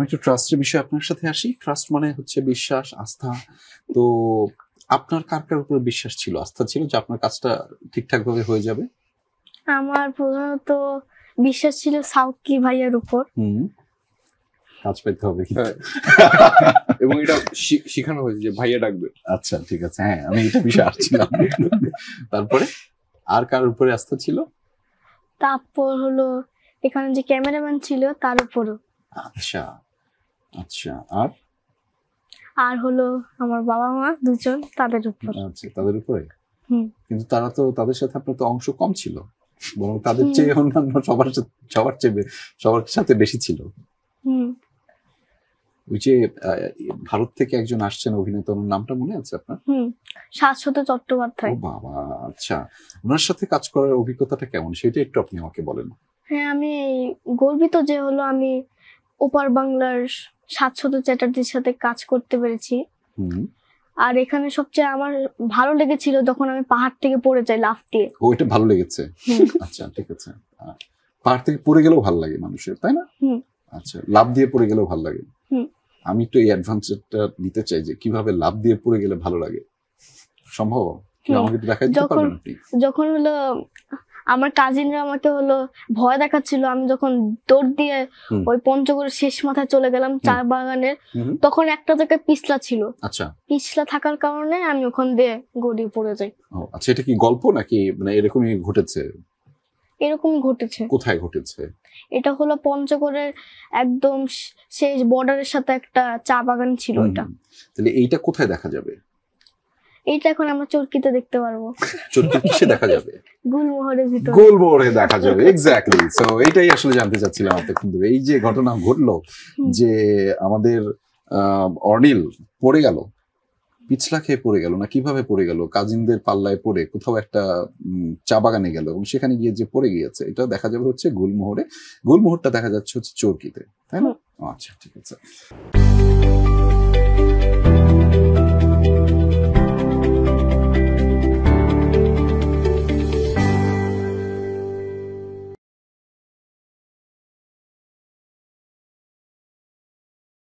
আমি একটু ট্রাস্টের বিষয়ে আপনার সাথে আসি। ট্রাস্ট মানে হচ্ছে বিশ্বাস, আস্থা। তো আপনার কার কার উপর বিশ্বাস ছিল, আস্থা ছিল যে আপনার কাজটা ঠিকঠাক ভাবে হয়ে যাবে? আমার প্রধানত বিশ্বাস ছিল সাউকি ভাইয়ার উপর। কাজ পেতে হবে এবং এটা শিখানো হয়েছে যে ভাইয়া ডাকবে। আচ্ছা ঠিক আছে, হ্যাঁ আমি এটা বিষয়ে আসছিলাম। তারপরে আর কার উপরে আস্থা ছিল? তারপর হলো এখানে যে ক্যামেরাম্যান ছিল তার উপরও। আচ্ছা আচ্ছা। আর হলো আমার বাবা মা দুজন, তাদের উপর। আচ্ছা, তাদের উপরে। কিন্তু তাদের সাথে আপনার তো অংশ কম ছিল, বরং তাদের চেয়ে অন্যান্য সবার সাথে বেশি ছিল। ওই যে ভারত থেকে একজন আসছেন অভিনেতা, ওনার নামটা মনে আছে আপনার? শাশ্বত চট্টোপাধ্যায়। ও বাবা, আচ্ছা। ওনার সাথে কাজ করার অভিজ্ঞতাটা কেমন সেটা একটু আপনি আমাকে বলেন। হ্যাঁ, আমি গর্বিত যে হলো আমি ওপার বাংলার শাশ্বত চ্যাটার্জির সাথে কাজ করতে পেরেছি। আর এখানে সবচেয়ে আমার ভালো লেগেছিল যখন আমি পাহাড় থেকে পড়ে যাই লাফ দিয়ে। ও, এটা ভালো লেগেছে। আচ্ছা ঠিক আছে। পাহাড় থেকে পড়ে গেলেও ভালো লাগে মানুষের, তাই না? আচ্ছা, লাফ দিয়ে পড়ে গেলেও ভালো লাগে। আমি তো এই অ্যাডভান্সটা নিতে চাই যে কিভাবে লাফ দিয়ে পড়ে গেলে ভালো লাগে। সম্ভব? আমাকে একটু দেখাই দিতে পারবেন আপনি? যখন হলো আমার কাজিনরা আমাকে হলো ভয় দেখাচ্ছিল, আমি যখন দৌড় দিয়ে ওই পঞ্চগড়ের শেষ মাথায় চলে গেলাম চা বাগানের, তখন একটা জায়গায় পিছলা ছিল। আচ্ছা, পিছলা থাকার কারণে আমি ওখান দিয়ে গড়িয়ে পড়ে যাই। আচ্ছা, এটা কি গল্প নাকি মানে এরকমই ঘটেছে? এরকম ঘটেছে। কোথায় ঘটেছে? এটা হলো পঞ্চগড়ের একদম শেষ বর্ডারের সাথে একটা চা বাগান ছিল। এটা তাহলে এইটা কোথায় দেখা যাবে? এইটা এখন আমরা চরকিতে দেখতে পারবো। চরকি কিসে দেখা যাবে? গুলমোহরের ভিতরে। গুলমোহরে দেখা যাবে, এক্স্যাক্টলি। সো এইটাই আসলে জানতে চাচ্ছিলাম এতক্ষণ ধরে। এই যে ঘটনা ঘটলো যে আমাদের অর্নিল পড়ে গেল, পিছলা খেয়ে পড়ে গেল না কিভাবে পড়ে গেল, কাজিনদের পাল্লায় পড়ে কোথাও একটা চা বাগানে গেল এবং সেখানে গিয়ে যে পড়ে গিয়েছে, এটা দেখা যাবে হচ্ছে গুলমোহরে। গুলমোহরটা দেখা যাচ্ছে হচ্ছে চরকিতে, তাই না? আচ্ছা ঠিক আছে।